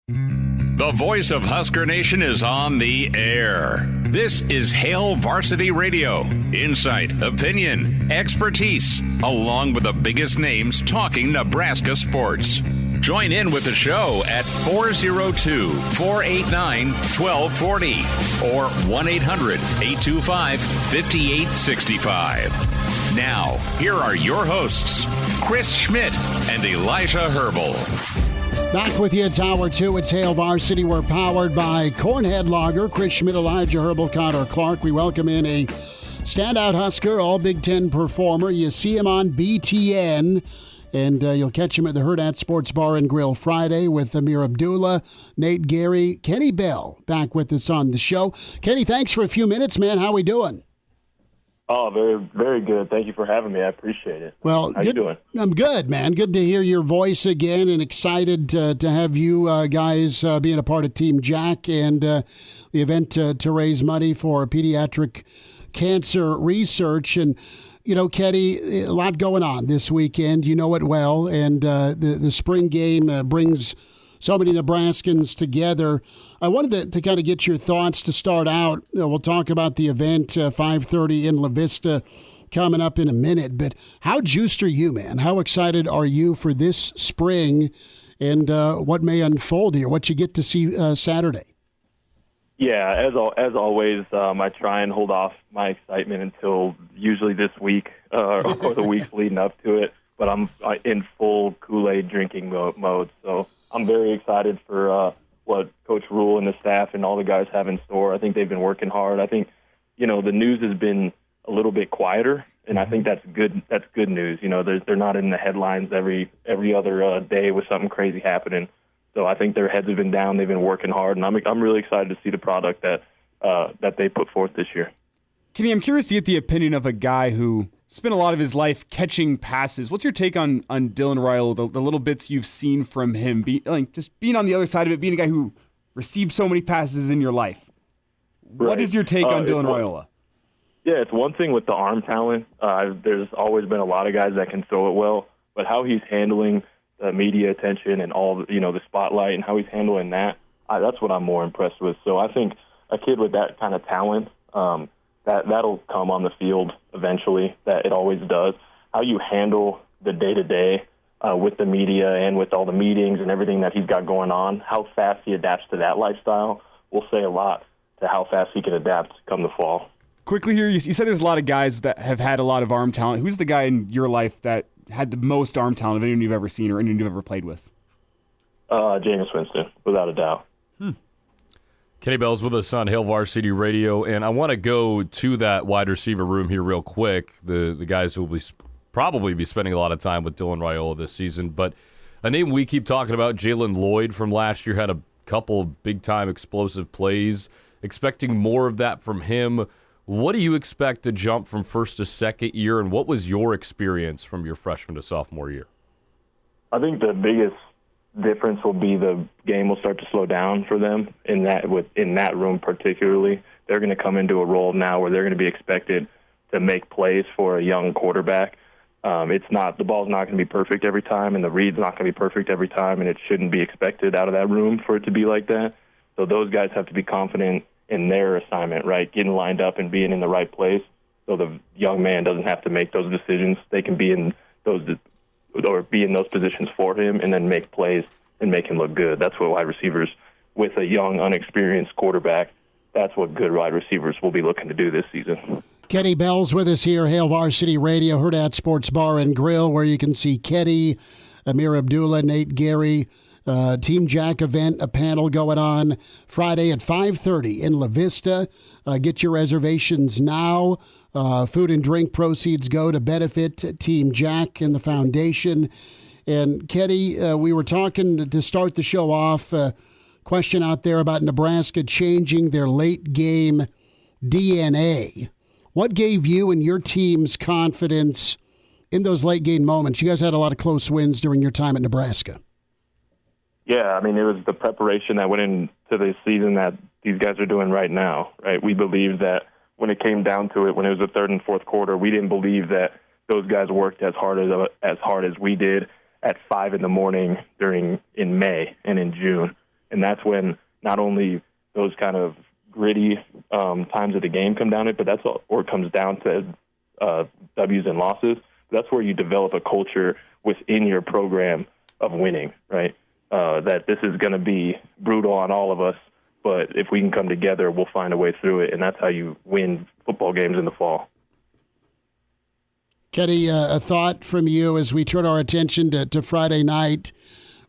The voice of Husker Nation is on the air. This is Hail Varsity Radio. Insight, opinion, expertise, along with the biggest names talking Nebraska sports. Join in with the show at 402-489-1240 or 1-800-825-5865. Now, here are your hosts, Chris Schmidt and Elijah Herbel. Back with you, it's Hour 2. It's Hail Varsity. We're powered by Cornhead Lager. Chris Schmidt, Elijah Herbel, Connor Clark. We welcome in a standout Husker, all Big Ten performer. You see him on BTN, and you'll catch him at the Hurrdat Sports Bar and Grill Friday with Amir Abdullah, Nate Gary, Kenny Bell back with us on the show. Kenny, thanks for a few minutes, man. How we doing? Oh, very, very good. Thank you for having me. I appreciate it. Well, how you doing? I'm good, man. Good to hear your voice again, and excited to have you guys being a part of Team Jack and the event to raise money for pediatric cancer research. And, you know, Kenny, a lot going on this weekend. You know it well, and the spring game brings so many Nebraskans together. I wanted to kind of get your thoughts to start out. We'll talk about the event, 5:30 in La Vista, coming up in a minute. But how juiced are you, man? How excited are you for this spring and what may unfold here, what you get to see Saturday? Yeah, as always, I try and hold off my excitement until usually this week or the weeks leading up to it. But I'm in full Kool-Aid drinking mode, so I'm very excited for what Coach Rule and the staff and all the guys have in store. I think they've been working hard. I think, you know, the news has been a little bit quieter, and I think that's good. That's good news. You know, they're not in the headlines every other day with something crazy happening. So I think their heads have been down. They've been working hard, and I'm really excited to see the product that they put forth this year. Kenny, I'm curious to get the opinion of a guy who spent a lot of his life catching passes. What's your take on Dylan Raiola, the little bits you've seen from him, just being on the other side of it, being a guy who received so many passes in your life? Right. What is your take on Dylan Raiola? Yeah, it's one thing with the arm talent. There's always been a lot of guys that can throw it well, but how he's handling the media attention and all the spotlight and how he's handling that's what I'm more impressed with. So I think a kid with that kind of talent, that'll come on the field eventually. That it always does. How you handle the day-to-day with the media and with all the meetings and everything that he's got going on, how fast he adapts to that lifestyle will say a lot to how fast he can adapt come the fall. Quickly here, you said there's a lot of guys that have had a lot of arm talent. Who's the guy in your life that had the most arm talent of anyone you've ever seen or anyone you've ever played with? Jameis Winston, without a doubt. Kenny Bell's with us on Hail Varsity Radio, and I want to go to that wide receiver room here real quick. The guys who will probably be spending a lot of time with Dylan Raiola this season. But a name we keep talking about, Jalen Lloyd from last year, had a couple big-time explosive plays. Expecting more of that from him. What do you expect to jump from first to second year, and what was your experience from your freshman to sophomore year? I think the biggest difference will be the game will start to slow down for them in that room particularly. They're going to come into a role now where they're going to be expected to make plays for a young quarterback. The ball's not going to be perfect every time, and the read's not going to be perfect every time, and it shouldn't be expected out of that room for it to be like that. So those guys have to be confident in their assignment, right? Getting lined up and being in the right place so the young man doesn't have to make those decisions. They can be in those positions for him and then make plays and make him look good. That's what wide receivers with a young, unexperienced quarterback, that's what good wide receivers will be looking to do this season. Kenny Bell's with us here, Hail Varsity Radio, Hurrdat Sports Bar and Grill, where you can see Kenny, Amir Abdullah, Nate Gary, Team Jack event, a panel going on Friday at 5:30 in La Vista. Get your reservations now. Food and drink proceeds go to benefit Team Jack and the foundation. And Kenny, we were talking to start the show off, question out there about Nebraska changing their late game DNA. What gave you and your team's confidence in those late game moments? You guys had a lot of close wins during your time at Nebraska. Yeah, I mean, it was the preparation that went into the season that these guys are doing right now, right? We believed that when it came down to it, when it was the third and fourth quarter, we didn't believe that those guys worked as hard as we did at 5 a.m. in May and in June. And And that's when not only those kind of gritty times of the game come down to it, but that's all, or it comes down to W's and losses. That's where you develop a culture within your program of winning, right? That this is going to be brutal on all of us, but if we can come together, we'll find a way through it, and that's how you win football games in the fall. Kenny, a thought from you as we turn our attention to Friday night.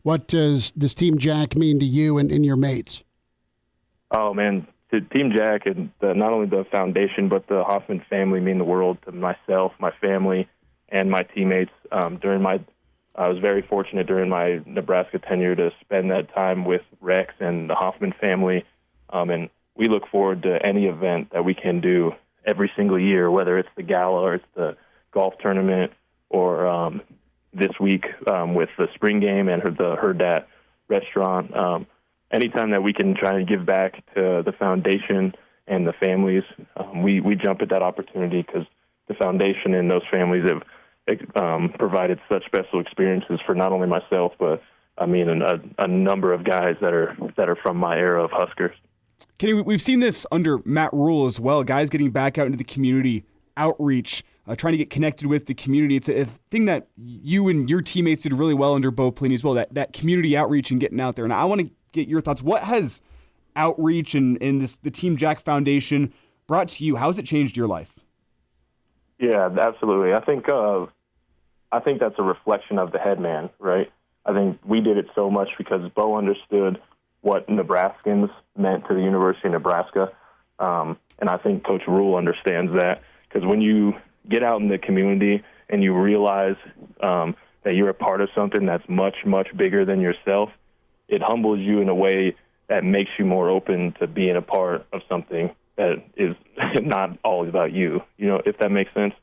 What does Team Jack mean to you and your mates? Oh, man, to Team Jack and not only the foundation but the Hoffman family mean the world to myself, my family, and my teammates. I was very fortunate during my Nebraska tenure to spend that time with Rex and the Hoffman family, and we look forward to any event that we can do every single year, whether it's the gala or it's the golf tournament or this week with the spring game and the Hurrdat restaurant. Anytime that we can try to give back to the foundation and the families, we jump at that opportunity because the foundation and those families have provided such special experiences for not only myself, but I mean a number of guys that are from my era of Huskers. Kenny, we've seen this under Matt Rule as well. Guys getting back out into the community, outreach, trying to get connected with the community. It's a thing that you and your teammates did really well under Bo Pelini as well. That community outreach and getting out there. And I want to get your thoughts. What has outreach and the Team Jack Foundation brought to you? How has it changed your life? Yeah, absolutely. I think that's a reflection of the head man, right? I think we did it so much because Bo understood what Nebraskans meant to the University of Nebraska, and I think Coach Rule understands that because when you get out in the community and you realize that you're a part of something that's much, much bigger than yourself, it humbles you in a way that makes you more open to being a part of something that is not always about you, if that makes sense.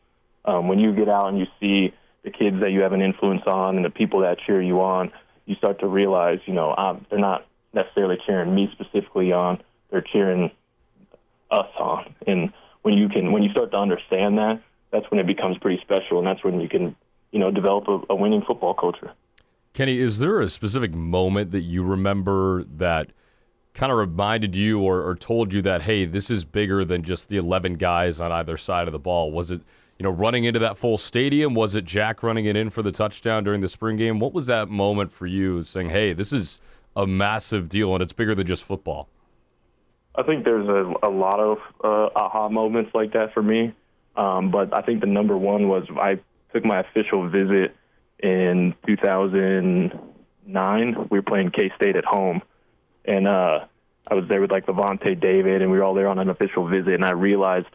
When you get out and you see the kids that you have an influence on and the people that cheer you on, you start to realize, they're not necessarily cheering me specifically on, they're cheering us on. And when you start to understand that, that's when it becomes pretty special, and that's when you can, develop a winning football culture. Kenny, is there a specific moment that you remember that kind of reminded you or told you that, hey, this is bigger than just the 11 guys on either side of the ball? Was it, running into that full stadium? Was it Jack running it in for the touchdown during the spring game? What was that moment for you saying, hey, this is a massive deal and it's bigger than just football? I think there's a lot of aha moments like that for me. But I think the number one was I took my official visit in 2009. We were playing K-State at home. And I was there with, Levante David, and we were all there on an official visit. And I realized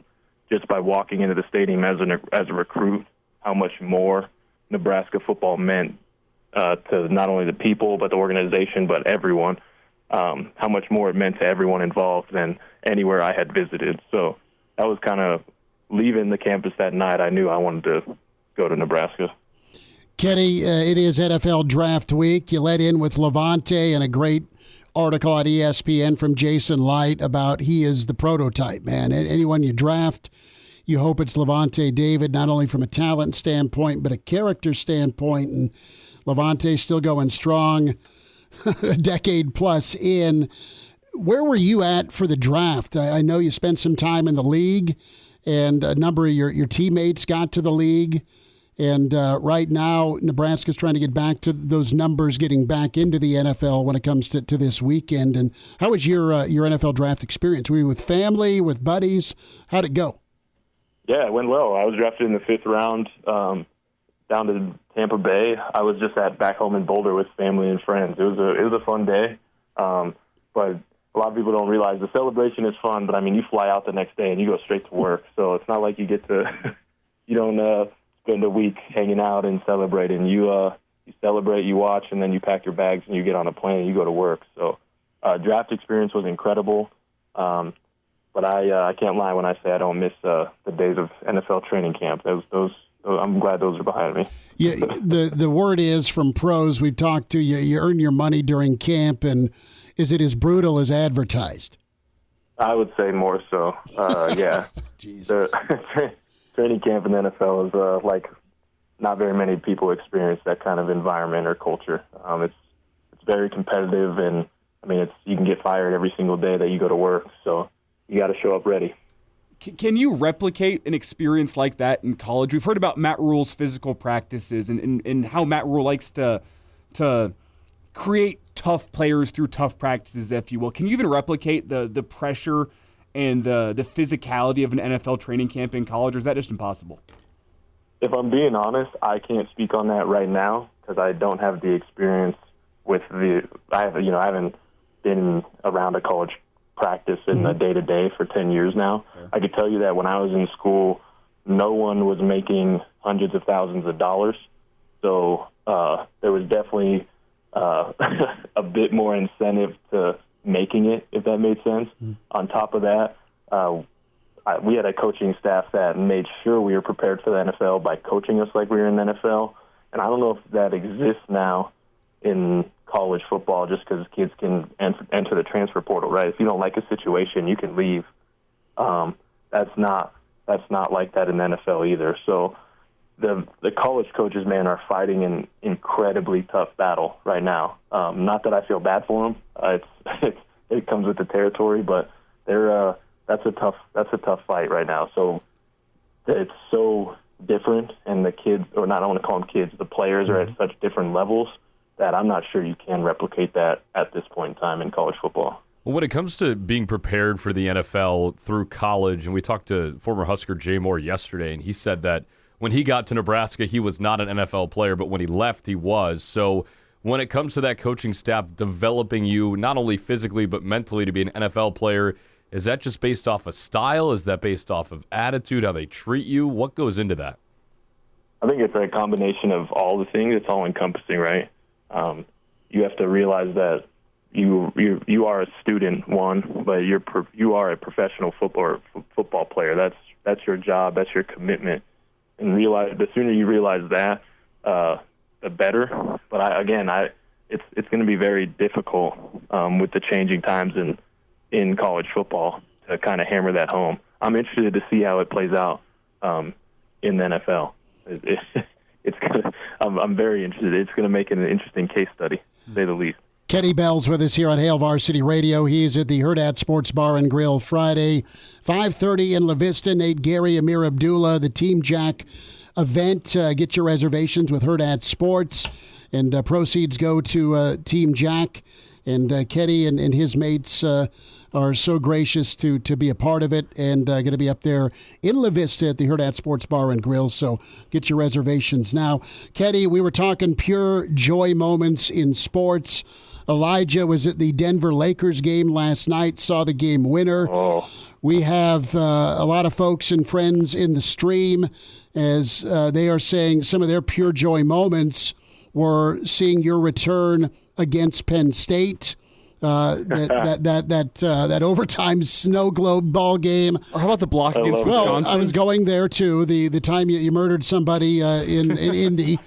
just by walking into the stadium as a recruit how much more Nebraska football meant to not only the people but the organization but everyone, how much more it meant to everyone involved than anywhere I had visited. So that was kind of leaving the campus that night. I knew I wanted to go to Nebraska. Kenny, it is NFL Draft Week. You let in with Levante and a great article on ESPN from Jason Light about he is the prototype, man. Anyone you draft, you hope it's Levante David, not only from a talent standpoint, but a character standpoint. And Levante's still going strong, a decade plus in. Where were you at for the draft? I know you spent some time in the league, and a number of your teammates got to the league. And right now, Nebraska's trying to get back to those numbers, getting back into the NFL when it comes to this weekend. And how was your NFL draft experience? Were you with family, with buddies? How'd it go? Yeah, it went well. I was drafted in the 5th round down to Tampa Bay. I was just back home in Boulder with family and friends. It was a fun day, but a lot of people don't realize the celebration is fun. But you fly out the next day and you go straight to work, so it's not like you get to you don't spend a week hanging out and celebrating. You celebrate, you watch, and then you pack your bags and you get on a plane and you go to work. So draft experience was incredible. But I can't lie when I say I don't miss the days of NFL training camp. I'm glad those are behind me. Yeah, the word is from pros we've talked to, you earn your money during camp, and is it as brutal as advertised? I would say more so. Yeah. Jeez. The training camp in the NFL is not very many people experience that kind of environment or culture. It's very competitive, and I mean, you can get fired every single day that you go to work, so you got to show up ready. Can you replicate an experience like that in college? We've heard about Matt Rule's physical practices and how Matt Rule likes to create tough players through tough practices, if you will. Can you even replicate the pressure and the physicality of an NFL training camp in college, or is that just impossible? If I'm being honest, I can't speak on that right now because I don't have the experience with I haven't been around a college practice in the day-to-day for 10 years now. Okay. I could tell you that when I was in school, no one was making hundreds of thousands of dollars. So there was definitely a bit more incentive to making it, if that made sense. On top of that, we had a coaching staff that made sure we were prepared for the NFL by coaching us like we were in the NFL. And I don't know if that exists now in college football just because kids can enter the transfer portal, right? If you don't like a situation, you can leave. That's not like that in the NFL either. So the college coaches, man, are fighting an incredibly tough battle right now. Not that I feel bad for them. It comes with the territory, but that's a tough fight right now. So it's so different, and the kids, or not, I don't want to call them kids, the players are at such different levels that I'm not sure you can replicate that at this point in time in college football. Well, when it comes to being prepared for the NFL through college, and we talked to former Husker Jay Moore yesterday, and he said that when he got to Nebraska, he was not an NFL player, but when he left, he was. So when it comes to that coaching staff developing you not only physically but mentally to be an NFL player, is that just based off of style? Is that based off of attitude, how they treat you? What goes into that? I think it's a combination of all the things. It's all encompassing, right? You have to realize that you are a student, one, but you are a professional football player. That's your job. That's your commitment. And the sooner you realize that, the better. But it's going to be very difficult with the changing times in college football to kind of hammer that home. I'm interested to see how it plays out in the NFL. I'm very interested. It's going to make it an interesting case study, to say the least. Kenny Bell's with us here on Hail Varsity Radio. He's at the Hurrdat Sports Bar and Grill Friday, 5:30 in La Vista. Nate Gary, Amir Abdullah, the Team Jack event. Get your reservations with Hurrdat Sports, and proceeds go to Team Jack. And Kenny and his mates are so gracious to be a part of it, and going to be up there in La Vista at the Hurrdat Sports Bar and Grill. So get your reservations now. Kenny, we were talking pure joy moments in sports. Elijah was at the Denver Lakers game last night, saw the game winner. Oh. We have a lot of folks and friends in the stream as they are saying some of their pure joy moments were seeing your return against Penn State, that overtime snow globe ball game. Or how about the block against Wisconsin? Well, I was going there too. The time you murdered somebody in Indy.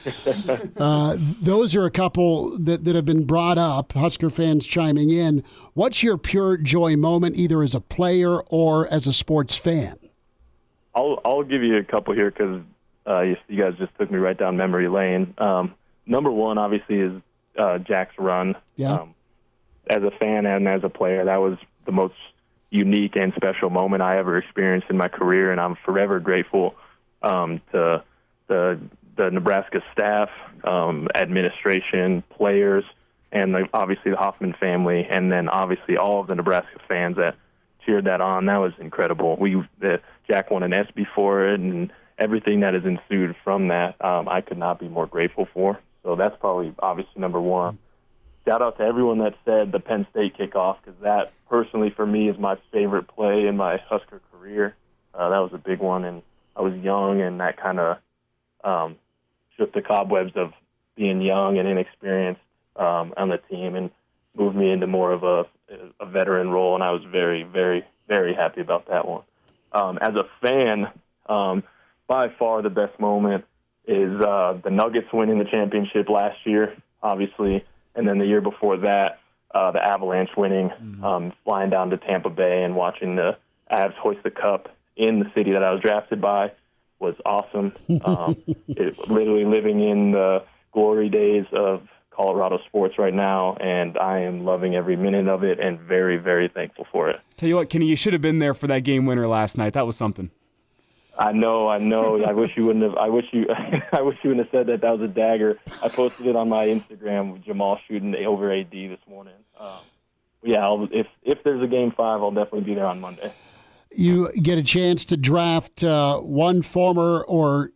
Those are a couple that have been brought up. Husker fans chiming in. What's your pure joy moment, either as a player or as a sports fan? I'll give you a couple here because you guys just took me right down memory lane. Number one, obviously, is Jack's run. Yeah. As a fan and as a player, that was the most unique and special moment I ever experienced in my career, and I'm forever grateful to the Nebraska staff, administration, players, and obviously the Hoffman family, and then obviously all of the Nebraska fans that cheered that on. That was incredible. Jack won an ESPY for it, and everything that has ensued from that, I could not be more grateful for. So that's probably obviously number one. Shout out to everyone that said the Penn State kickoff, because that personally for me is my favorite play in my Husker career. That was a big one, and I was young, and that kind of shook the cobwebs of being young and inexperienced on the team and moved me into more of a veteran role, and I was very, very, very happy about that one. As a fan, by far the best moment is the Nuggets winning the championship last year, obviously, and then the year before that, the Avalanche winning, flying down to Tampa Bay and watching the Avs hoist the cup in the city that I was drafted by was awesome. Literally living in the glory days of Colorado sports right now, and I am loving every minute of it and very, very thankful for it. Tell you what, Kenny, you should have been there for that game winner last night. That was something. I know. I wish you wouldn't have. I wish you wouldn't have said that. That was a dagger. I posted it on my Instagram with Jamal shooting over AD this morning. If there's a game 5, I'll definitely be there on Monday. You get a chance to draft one former or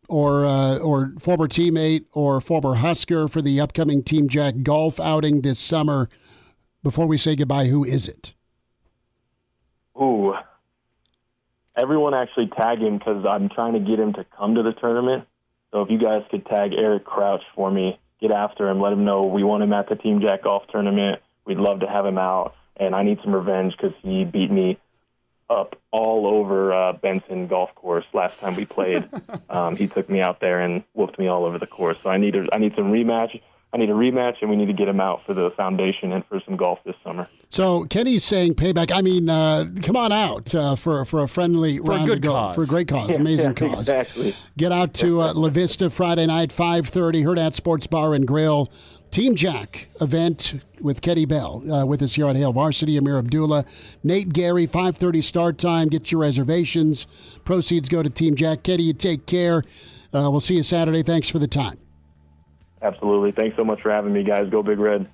former teammate or former Husker for the upcoming Team Jack golf outing this summer. Before we say goodbye, who is it? Ooh. Everyone actually tag him because I'm trying to get him to come to the tournament. So if you guys could tag Eric Crouch for me, get after him, let him know we want him at the Team Jack golf tournament. We'd love to have him out, and I need some revenge because he beat me up all over Benson Golf Course last time we played. He took me out there and whooped me all over the course. So I need some rematch. I need a rematch, and we need to get him out for the foundation and for some golf this summer. So Kenny's saying payback. I mean, come on out for a friendly round of golf. For a great cause, amazing cause. Exactly. Get out to La Vista Friday night, 5:30, Hurrdat Sports Bar and Grill. Team Jack event with Kenny Bell with us here on Hail Varsity. Amir Abdullah, Nate Gary, 5:30 start time. Get your reservations. Proceeds go to Team Jack. Kenny, you take care. We'll see you Saturday. Thanks for the time. Absolutely. Thanks so much for having me, guys. Go Big Red.